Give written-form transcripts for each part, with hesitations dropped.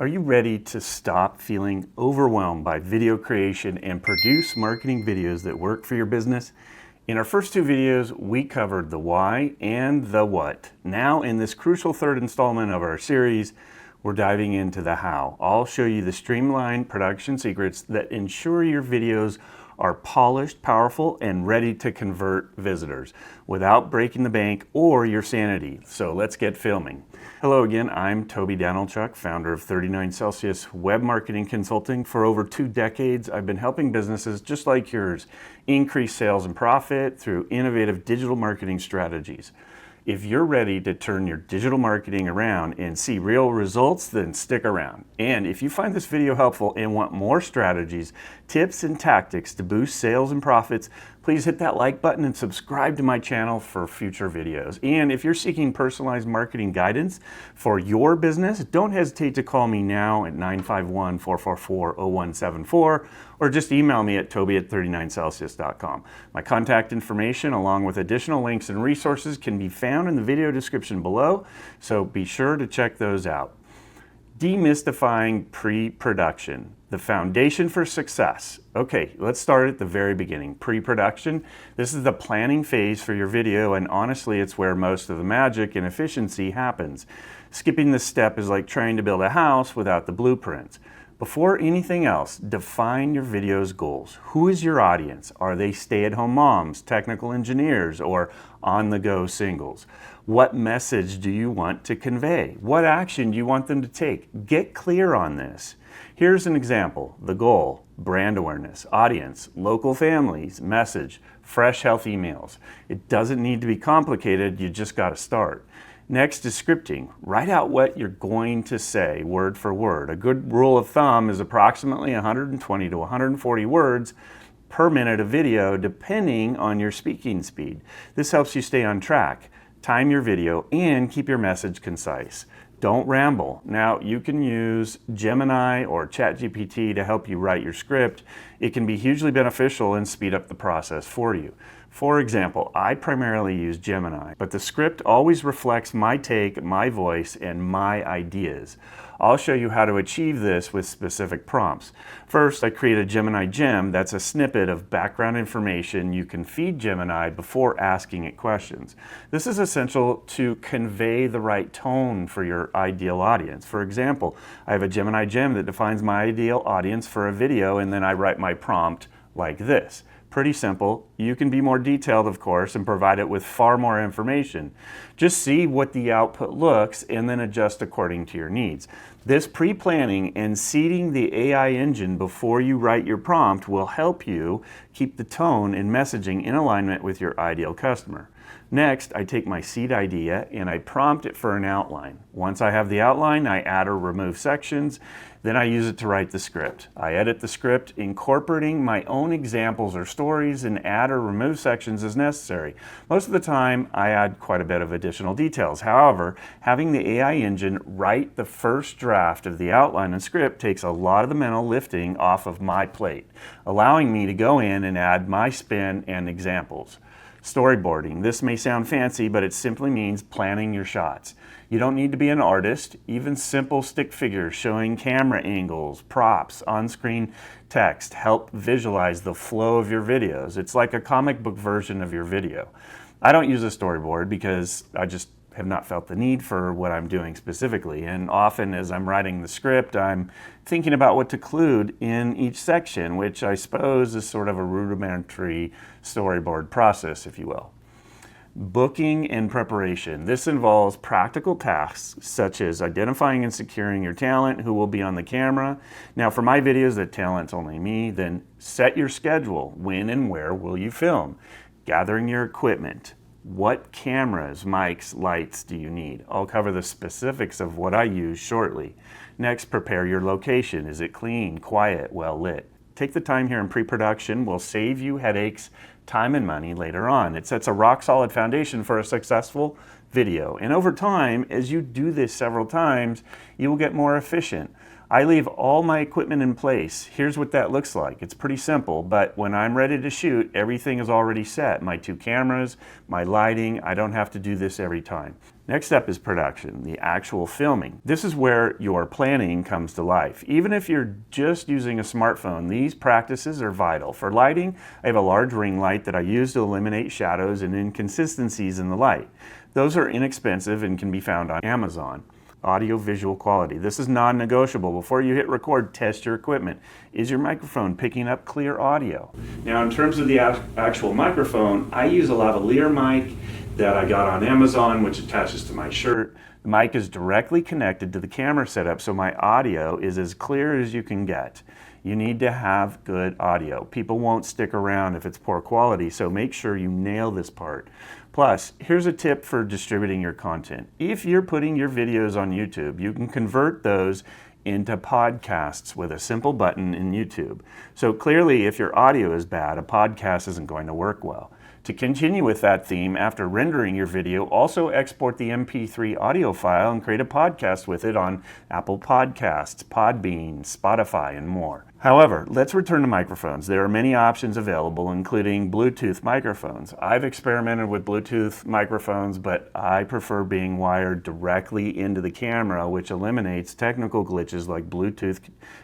Are you ready to stop feeling overwhelmed by video creation and produce marketing videos that work for your business? In our first two videos, we covered the why and the what. Now, in this crucial third installment of our series, we're diving into the how. I'll show you the streamlined production secrets that ensure your videos are polished, powerful, and ready to convert visitors without breaking the bank or your sanity. So let's get filming. Hello again, I'm Toby Danylchuk, founder of 39 Celsius Web Marketing Consulting. For over 2 decades, I've been helping businesses just like yours increase sales and profit through innovative digital marketing strategies. If you're ready to turn your digital marketing around and see real results, then stick around. And if you find this video helpful and want more strategies, tips, and tactics to boost sales and profits, please hit that like button and subscribe to my channel for future videos. And if you're seeking personalized marketing guidance for your business, don't hesitate to call me now at 951-444-0174 or just email me at toby@39celsius.com. My contact information along with additional links and resources can be found in the video description below, so be sure to check those out. Demystifying pre-production, the foundation for success. Okay, let's start at the very beginning. Pre-production, this is the planning phase for your video, and honestly, it's where most of the magic and efficiency happens. Skipping this step is like trying to build a house without the blueprints. Before anything else, define your video's goals. Who is your audience? Are they stay-at-home moms, technical engineers, or on-the-go singles? What message do you want to convey? What action do you want them to take? Get clear on this. Here's an example. The goal: brand awareness, audience, local families, message, fresh health emails. It doesn't need to be complicated, you just got to start. Next is scripting. Write out what you're going to say word for word. A good rule of thumb is approximately 120 to 140 words per minute of video, depending on your speaking speed. This helps you stay on track, time your video, and keep your message concise. Don't ramble. Now, you can use Gemini or ChatGPT to help you write your script. It can be hugely beneficial and speed up the process for you. For example, I primarily use Gemini, but the script always reflects my take, my voice, and my ideas. I'll show you how to achieve this with specific prompts. First, I create a Gemini gem that's a snippet of background information you can feed Gemini before asking it questions. This is essential to convey the right tone for your ideal audience. For example, I have a Gemini gem that defines my ideal audience for a video, and then I write my prompt like this. Pretty simple. You can be more detailed, of course, and provide it with far more information. Just see what the output looks and then adjust according to your needs. This pre-planning and seeding the AI engine before you write your prompt will help you keep the tone and messaging in alignment with your ideal customer. Next, I take my seed idea and I prompt it for an outline. Once I have the outline, I add or remove sections. Then I use it to write the script. I edit the script, incorporating my own examples or stories, and add or remove sections as necessary. Most of the time, I add quite a bit of additional details. However, having the AI engine write the first draft of the outline and script takes a lot of the mental lifting off of my plate, allowing me to go in and add my spin and examples. Storyboarding. This may sound fancy, but it simply means planning your shots. You don't need to be an artist. Even simple stick figures showing camera angles, props, on-screen text help visualize the flow of your videos. It's like a comic book version of your video. I don't use a storyboard because I just have not felt the need for what I'm doing specifically, and often as I'm writing the script, I'm thinking about what to include in each section, which I suppose is sort of a rudimentary storyboard process, if you will. Booking and preparation. This involves practical tasks such as identifying and securing your talent who will be on the camera. Now, for my videos, the talent's only me. Then set your schedule. When and where will you film? Gathering your equipment. What cameras, mics, lights do you need? I'll cover the specifics of what I use shortly. Next, prepare your location. Is it clean, quiet, well lit? Take the time here in pre-production. Will save you headaches, time, and money later on. It sets a rock-solid foundation for a successful video. And over time, as you do this several times, you will get more efficient. I leave all my equipment in place. Here's what that looks like. It's pretty simple, but when I'm ready to shoot, everything is already set. My 2 cameras, my lighting, I don't have to do this every time. Next up is production, the actual filming. This is where your planning comes to life. Even if you're just using a smartphone, these practices are vital. For lighting, I have a large ring light that I use to eliminate shadows and inconsistencies in the light. Those are inexpensive and can be found on Amazon. Audio-visual quality. This is non-negotiable. Before you hit record, test your equipment. Is your microphone picking up clear audio? Now, in terms of the actual microphone, I use a lavalier mic that I got on Amazon, which attaches to my shirt. The mic is directly connected to the camera setup, so my audio is as clear as you can get. You need to have good audio. People won't stick around if it's poor quality, so make sure you nail this part. Plus, here's a tip for distributing your content. If you're putting your videos on YouTube, you can convert those into podcasts with a simple button in YouTube. So clearly, if your audio is bad, a podcast isn't going to work well. To continue with that theme, after rendering your video, also export the MP3 audio file and create a podcast with it on Apple Podcasts, Podbean, Spotify, and more. However, let's return to microphones. There are many options available, including Bluetooth microphones. I've experimented with Bluetooth microphones, but I prefer being wired directly into the camera, which eliminates technical glitches like Bluetooth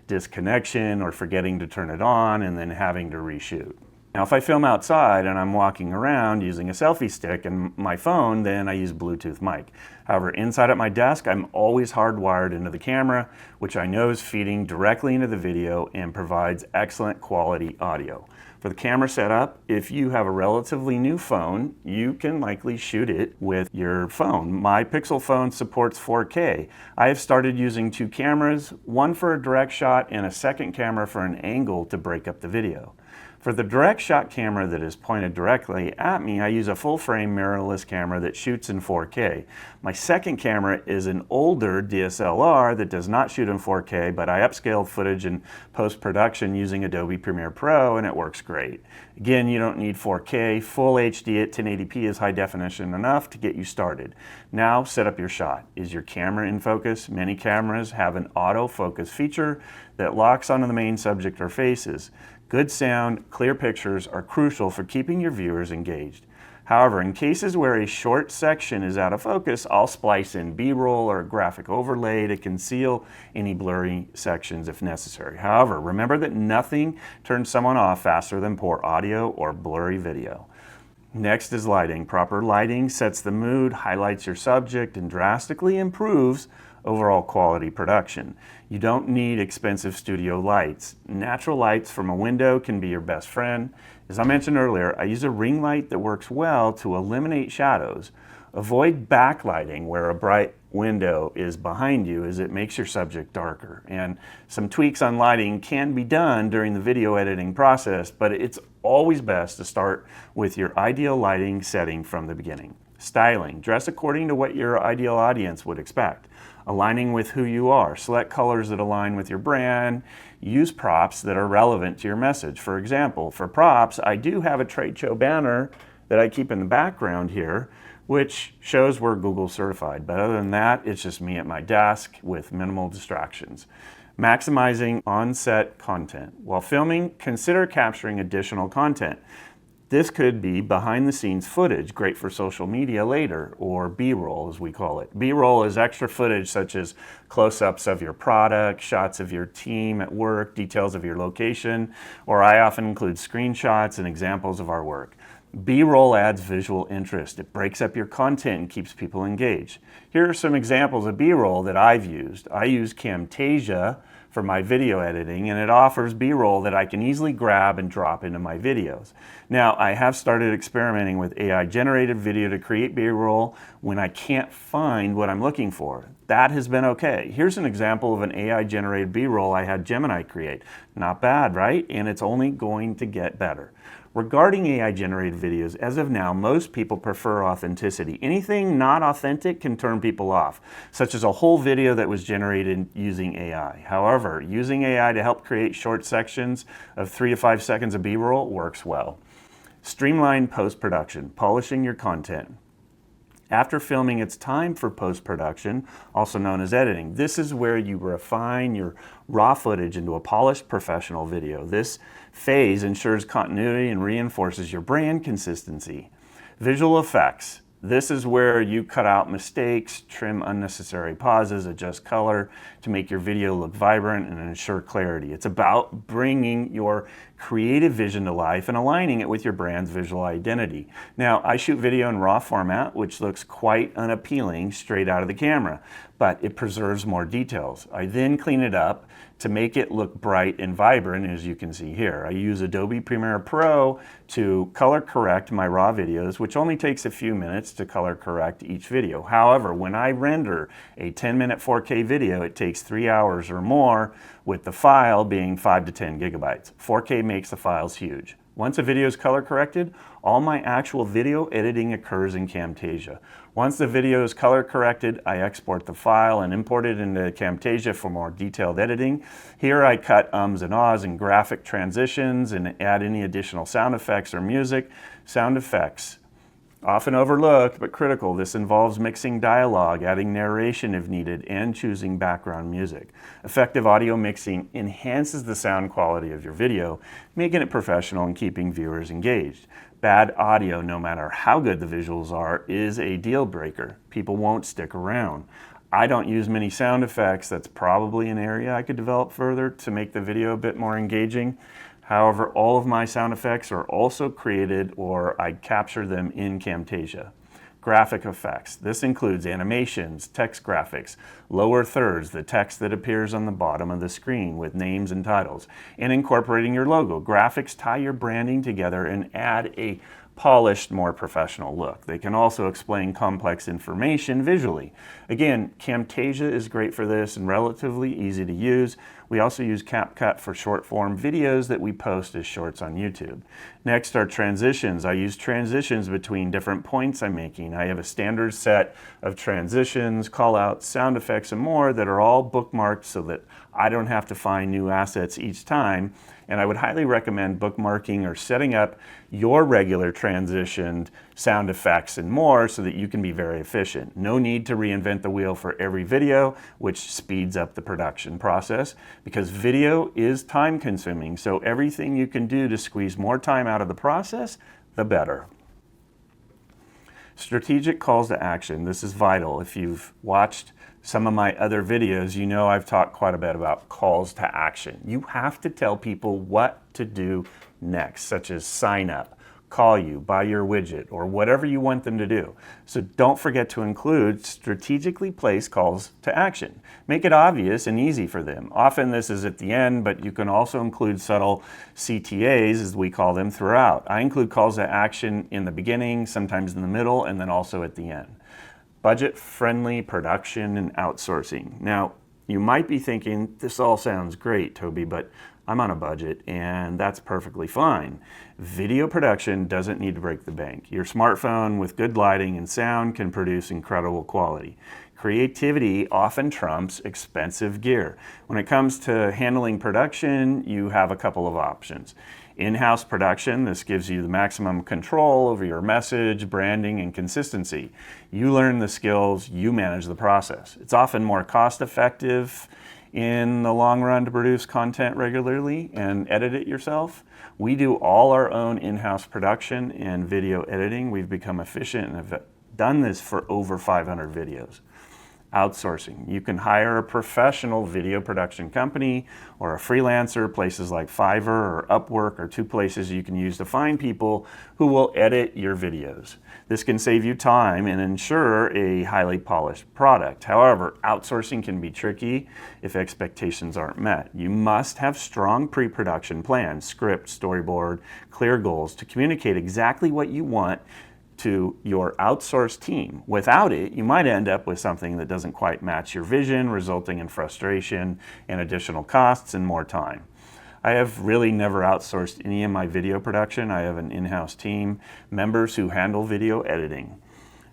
disconnection or forgetting to turn it on and then having to reshoot. Now, if I film outside and I'm walking around using a selfie stick and my phone, then I use Bluetooth mic. However, inside at my desk, I'm always hardwired into the camera, which I know is feeding directly into the video and provides excellent quality audio. For the camera setup, if you have a relatively new phone, you can likely shoot it with your phone. My Pixel phone supports 4K. I have started using 2 cameras, one for a direct shot and a second camera for an angle to break up the video. For the direct shot camera that is pointed directly at me, I use a full-frame mirrorless camera that shoots in 4K. My second camera is an older DSLR that does not shoot in 4K, but I upscaled footage in post-production using Adobe Premiere Pro, and it works great. Again, you don't need 4K. Full HD at 1080p is high definition enough to get you started. Now, set up your shot. Is your camera in focus? Many cameras have an autofocus feature that locks onto the main subject or faces. Good sound, clear pictures are crucial for keeping your viewers engaged. However, in cases where a short section is out of focus, I'll splice in B-roll or a graphic overlay to conceal any blurry sections if necessary. However, remember that nothing turns someone off faster than poor audio or blurry video. Next is lighting. Proper lighting sets the mood, highlights your subject, and drastically improves overall quality production. You don't need expensive studio lights. Natural lights from a window can be your best friend. As I mentioned earlier, I use a ring light that works well to eliminate shadows. Avoid backlighting where a bright window is behind you, as it makes your subject darker. And some tweaks on lighting can be done during the video editing process, but it's always best to start with your ideal lighting setting from the beginning. Styling. Dress according to what your ideal audience would expect. Aligning with who you are. Select colors that align with your brand. Use props that are relevant to your message. For example, for props, I do have a trade show banner that I keep in the background here, which shows we're Google certified. But other than that, it's just me at my desk with minimal distractions. Maximizing on-set content. While filming, consider capturing additional content. This could be behind-the-scenes footage, great for social media later, or B-roll as we call it. B-roll is extra footage such as close-ups of your product, shots of your team at work, details of your location, or I often include screenshots and examples of our work. B-roll adds visual interest. It breaks up your content and keeps people engaged. Here are some examples of B-roll that I've used. I use Camtasia for my video editing, and it offers B-roll that I can easily grab and drop into my videos. Now, I have started experimenting with AI-generated video to create B-roll when I can't find what I'm looking for. That has been okay. Here's an example of an AI-generated B-roll I had Gemini create. Not bad, right? And it's only going to get better. Regarding AI-generated videos, as of now, most people prefer authenticity. Anything not authentic can turn people off, such as a whole video that was generated using AI. However, using AI to help create short sections of 3 to 5 seconds of B-roll works well. Streamlined post-production, polishing your content. After filming, it's time for post-production, also known as editing. This is where you refine your raw footage into a polished professional video. This phase ensures continuity and reinforces your brand consistency. Visual effects. This is where you cut out mistakes, trim unnecessary pauses, adjust color to make your video look vibrant and ensure clarity. It's about bringing your creative vision to life and aligning it with your brand's visual identity. Now, I shoot video in RAW format, which looks quite unappealing straight out of the camera, but it preserves more details. I then clean it up to make it look bright and vibrant, as you can see here. I use Adobe Premiere Pro to color correct my RAW videos, which only takes a few minutes to color correct each video. However, when I render a 10-minute 4K video, it takes 3 hours or more, with the file being 5 to 10 gigabytes. 4K makes the files huge. Once a video is color corrected, all my actual video editing occurs in Camtasia. Once the video is color corrected, I export the file and import it into Camtasia for more detailed editing. Here I cut ums and ahs and graphic transitions and add any additional sound effects or music. Sound effects, often overlooked but critical. This involves mixing dialogue, adding narration if needed, and choosing background music. Effective audio mixing enhances the sound quality of your video, making it professional and keeping viewers engaged. Bad audio, no matter how good the visuals are, is a deal breaker. People won't stick around. I don't use many sound effects. That's probably an area I could develop further to make the video a bit more engaging. However, all of my sound effects are also created, or I capture them in Camtasia. Graphic effects. This includes animations, text graphics, lower thirds, the text that appears on the bottom of the screen with names and titles, and incorporating your logo. Graphics tie your branding together and add a polished, more professional look. They can also explain complex information visually. Again, Camtasia is great for this and relatively easy to use. We also use CapCut for short form videos that we post as shorts on YouTube. Next are transitions. I use transitions between different points I'm making. I have a standard set of transitions, call outs, sound effects, and more that are all bookmarked so that I don't have to find new assets each time. And I would highly recommend bookmarking or setting up your regular transitioned sound effects and more so that you can be very efficient. No need to reinvent the wheel for every video, which speeds up the production process because video is time consuming. So everything you can do to squeeze more time out of the process, the better. Strategic calls to action. This is vital. If you've watched some of my other videos, you know I've talked quite a bit about calls to action. You have to tell people what to do next, such as sign up, call you, buy your widget, or whatever you want them to do. So don't forget to include strategically placed calls to action. Make it obvious and easy for them. Often this is at the end, but you can also include subtle CTAs, as we call them, throughout. I include calls to action in the beginning, sometimes in the middle, and then also at the end. Budget-friendly production and outsourcing. Now, you might be thinking, this all sounds great, Toby, but I'm on a budget, and that's perfectly fine. Video production doesn't need to break the bank. Your smartphone with good lighting and sound can produce incredible quality. Creativity often trumps expensive gear. When it comes to handling production, you have a couple of options. In-house production, this gives you the maximum control over your message, branding, and consistency. You learn the skills, you manage the process. It's often more cost-effective in the long run to produce content regularly and edit it yourself. We do all our own in-house production and video editing. We've become efficient and have done this for over 500 videos. Outsourcing. You can hire a professional video production company or a freelancer. Places like Fiverr or Upwork are two places you can use to find people who will edit your videos. This can save you time and ensure a highly polished product. However, outsourcing can be tricky if expectations aren't met. You must have strong pre-production plans, script, storyboard, clear goals to communicate exactly what you want to your outsourced team. Without it, you might end up with something that doesn't quite match your vision, resulting in frustration and additional costs and more time. I have really never outsourced any of my video production. I have an in-house team, members who handle video editing.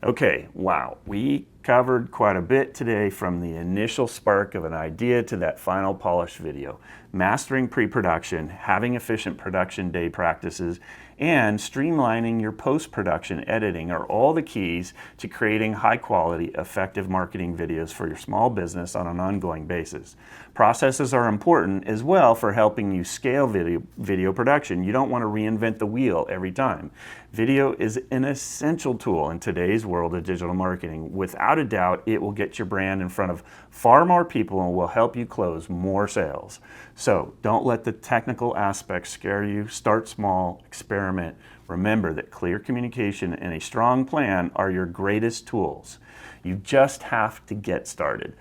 Okay, wow, we covered quite a bit today, from the initial spark of an idea to that final polished video. Mastering pre-production, having efficient production day practices, and streamlining your post-production editing are all the keys to creating high-quality, effective marketing videos for your small business on an ongoing basis. Processes are important as well for helping you scale video production. You don't want to reinvent the wheel every time. Video is an essential tool in today's world of digital marketing. Without a doubt, it will get your brand in front of far more people and will help you close more sales. So don't let the technical aspects scare you. Start small, experiment. Remember that clear communication and a strong plan are your greatest tools. You just have to get started.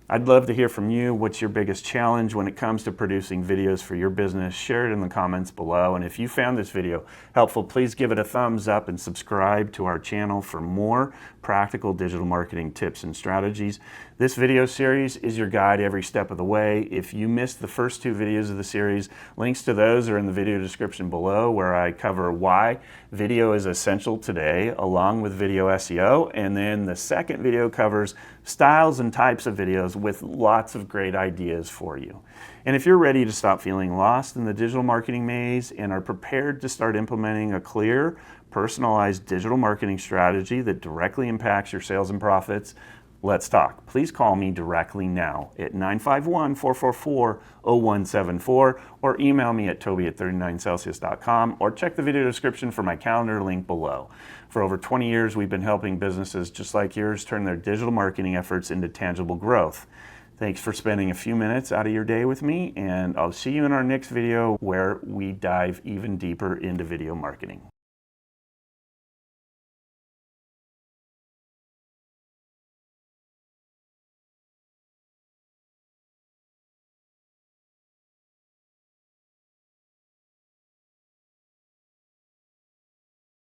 I'd love to hear from you. What's your biggest challenge when it comes to producing videos for your business? Share it in the comments below. And if you found this video helpful, please give it a thumbs up and subscribe to our channel for more practical digital marketing tips and strategies. This video series is your guide every step of the way. If you missed the first 2 videos of the series, links to those are in the video description below, where I cover why video is essential today, along with video SEO. And then the second video covers styles and types of videos with lots of great ideas for you. And if you're ready to stop feeling lost in the digital marketing maze and are prepared to start implementing a clear, personalized digital marketing strategy that directly impacts your sales and profits, let's talk. Please call me directly now at 951-444-0174 or email me at toby@39celsius.com or check the video description for my calendar link below. For over 20 years, we've been helping businesses just like yours turn their digital marketing efforts into tangible growth. Thanks for spending a few minutes out of your day with me, and I'll see you in our next video where we dive even deeper into video marketing.